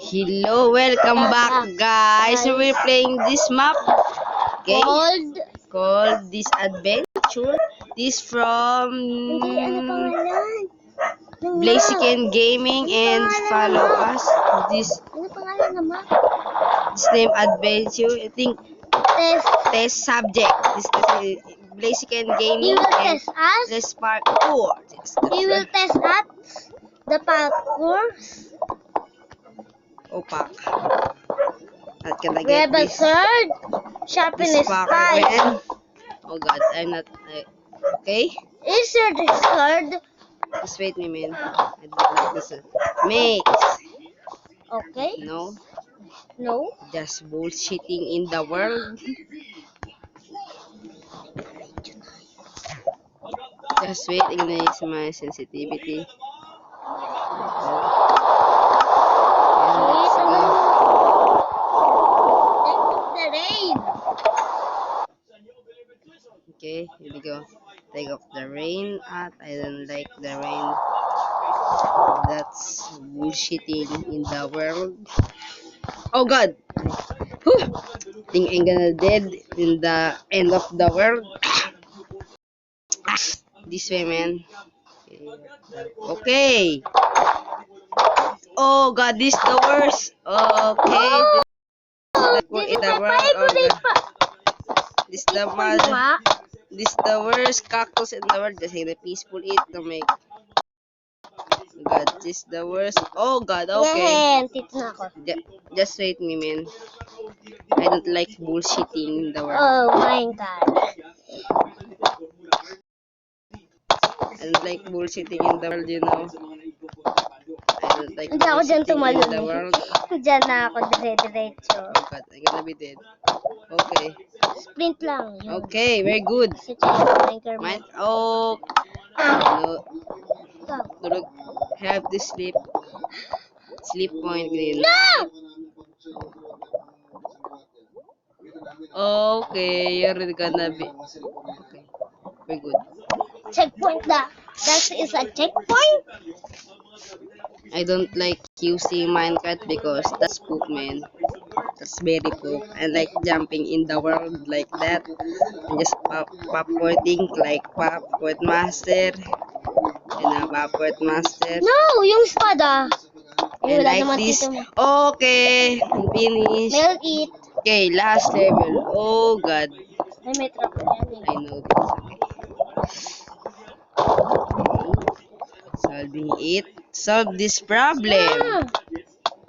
Hello, welcome back, guys. So we're playing this map. Okay. Called This Adventure. This from Blaziken Gaming, and follow us. This name Adventure. I think test subject. This is Blaziken Gaming. He will test us. Let's parkour. He will test us the parkours. Opak. Not gonna We get have a this. third. Sharpen This his parkour, spies. man. Oh God, I'm not. Okay. Is your third? Just wait me, man. I don't like this. Maze. Okay. No. No. Just bullshitting in the world. Just wait, I'm gonna use my sensitivity. Wait, Let's go. the rain. Okay, here we go. Take off the rain. I don't like the rain. That's bullshitting in the world. Oh God! Whew. Think I'm gonna dead in the end of the world. This way, man. Okay. Oh God, this the worst. Okay. This In is the my world. Oh favorite God. This the mud. part. This the worst cactus in the world. Just in a peaceful eat to make. God, this the worst. Oh God, okay. Yan, tito na ako. Just wait me, man. I don't like bullshitting in the world. Oh my God. I don't like bullshitting in the world, you know. I don't like Hindi ako dyan bullshitting in the tumalon world. eh. Dyan na ako dire-diretso. Oh God, I'm gonna be dead. Okay. Sprint lang. Yun. Okay, very good. Kasi checkpointer mo. Mine. Oh. No. Ikaw. Tulog. Have to sleep. Sleep point. Green. No! Okay, you're gonna be. Okay, very good. Checkpoint that is a checkpoint? I don't like using Minecraft because that's poop, man. That's very poop. I like jumping in the world like that. And just popcorning like Popcorn Master. And Popcorn Master. No, yung espada. And Wala like naman this. dito mo. Okay, finish. Milk it. Okay, last level. Oh God. Ay, may trap yan eh. I know this. Okay. Solving it. Solve this problem.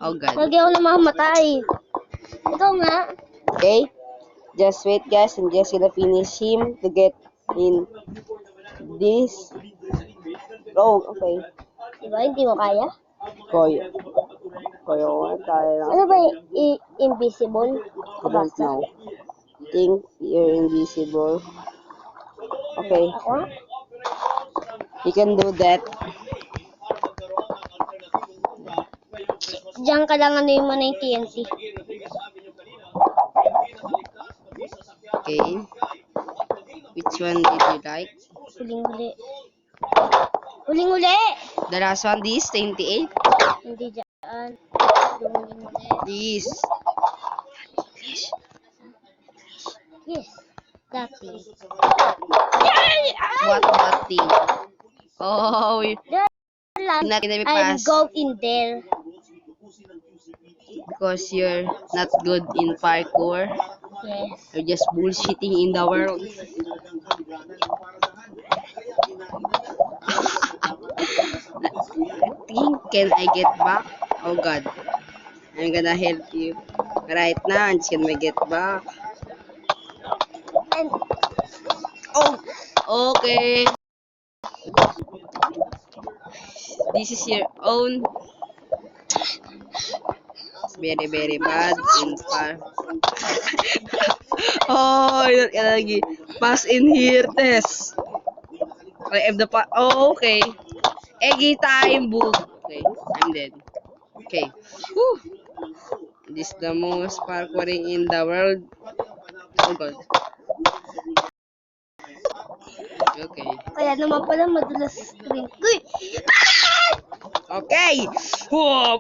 Oh God. Lagi ako namamatay. Ikaw nga. Okay. Just wait, guys. I'm just gonna finish him to get in this. Oh, okay. Diba, hindi mo kaya? Koyo. Koyo. Tayo. Ano ba invisible? I don't know. Think you're invisible. Okay. Ako? You can do that. Diyan ka lang ano mo na yung TNT. Okay. Which one did you like? Huling-huli. Huling-huli! The last one, this 28. Hindi dyan. Huling-huli. This. Yes. That is. What thing? Oh, Last, not gonna be I'm pass go in there. because you're not good in parkour. Yes. You're just bullshitting in the world. Can I get back? Oh God. I'm gonna help you. Right now, I'm just gonna get back. And Oh, okay. This is your own. It's very, very bad in par. Oh, you're gonna lagi. Pass in here, test. I have the Oh, okay. Eggy time, boo. Okay, I'm dead. Okay. Whew. This is the most parkouring in the world. Oh God. Okay. kaya naman pala madulas screen. Uy! Oh Okay. Whoa.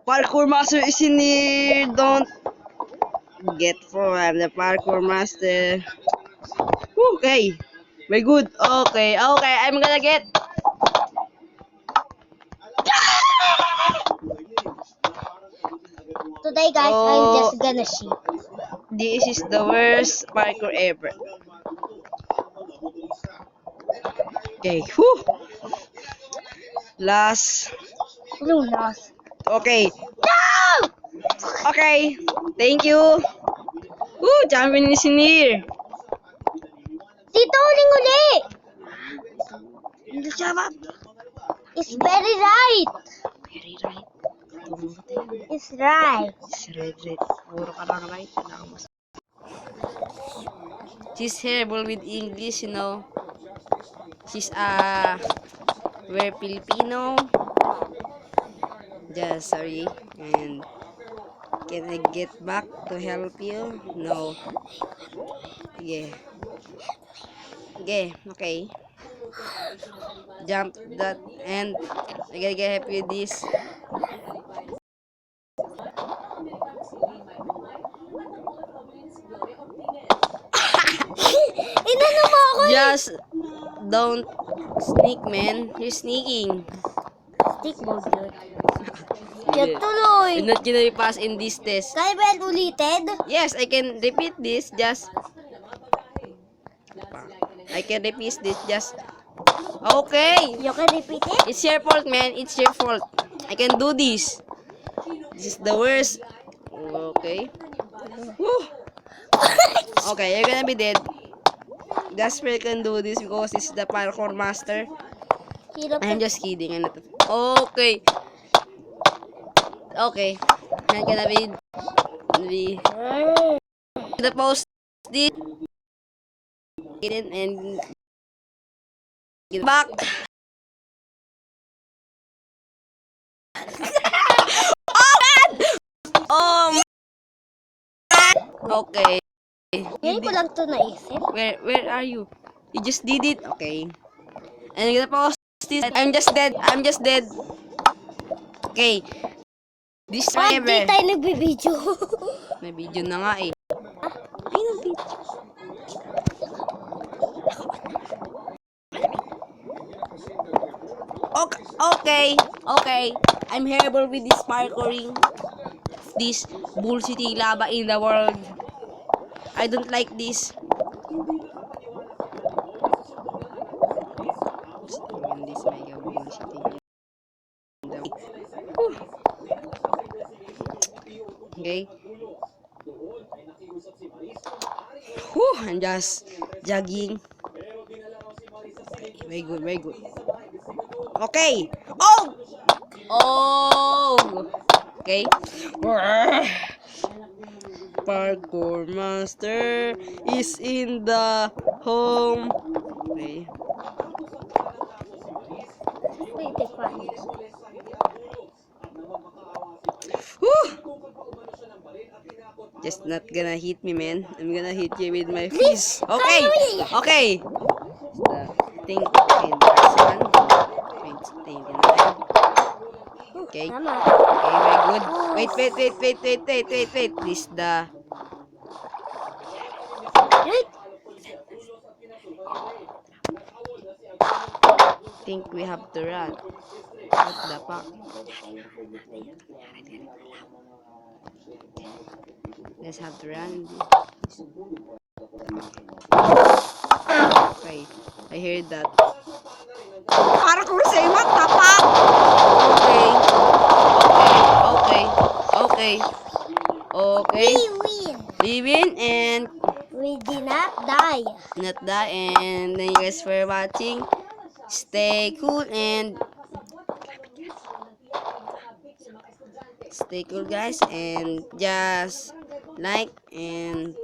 Parkour master is in here. Don't get for I'm the parkour master. Okay. Very good. Okay. Okay. I'm gonna get. Today, guys, I'm Oh. just gonna see. This is the worst parkour ever. Okay. Whew. Last. Lunas. Okay. No! Okay. Thank you. Woo, champion is in here. Dito, uling-uli! Hindi siya ba? It's very right. Very right. Tumuro tayo. It's right. It's red, red. Puro ka lang right. She's terrible with English, you know. She's we're Filipino. Just sorry. And can I get back to help you? No. Yeah. Okay. Jump that and I gotta get happy with this. Inano mo ako eh! Just don't sneak, man. You're sneaking. Stick mode yun. Yan tuloy. You're not gonna be pass in this test. Kaya ba yan ulitin? Yes, I can repeat this. Just I can repeat this. Just okay. You can repeat it? It's your fault, man. It's your fault. I can do this. This is the worst. Okay. Woo. Okay, you're gonna be dead. That's where I can do this because this is the parkour master. Hirap I'm just kidding. I'm not. Okay. Okay. I'm gonna be the post this and get back. Oh man! Okay. Ngayon ko lang ito naisip. Where are you? You just did it. Okay. And I'm gonna post this. I'm just dead. Okay. This Bakit di forever. tayo nagbibideo? May video na nga eh. Ay, no video. Okay. I'm terrible with this parkouring. This bullshitty lava in the world. I don't like this. This mega bullshitty. Okay. I'm just jogging. Very good. Okay. Oh. Okay. Parkour master is in the home. Okay. Wait, fine. Whew. Just not gonna hit me, man. I'm gonna hit you with my fist. Okay. The thing in this one. 29. Okay. Tama. Okay, very good. Wait. This the Wait. think we have to run. What the fuck? Let's have to run. Okay, I heard that. Parkour say what the fuck? Okay. We win. We win and We did not die. not that, and thank you guys for watching. Stay cool and stay cool, guys, and just like and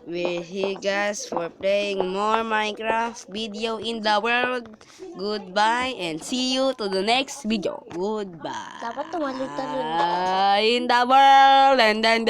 we're here, guys, for playing more Minecraft video in the world. Goodbye and see you to the next video. Goodbye. Dapat tumalon-talon. In the world and then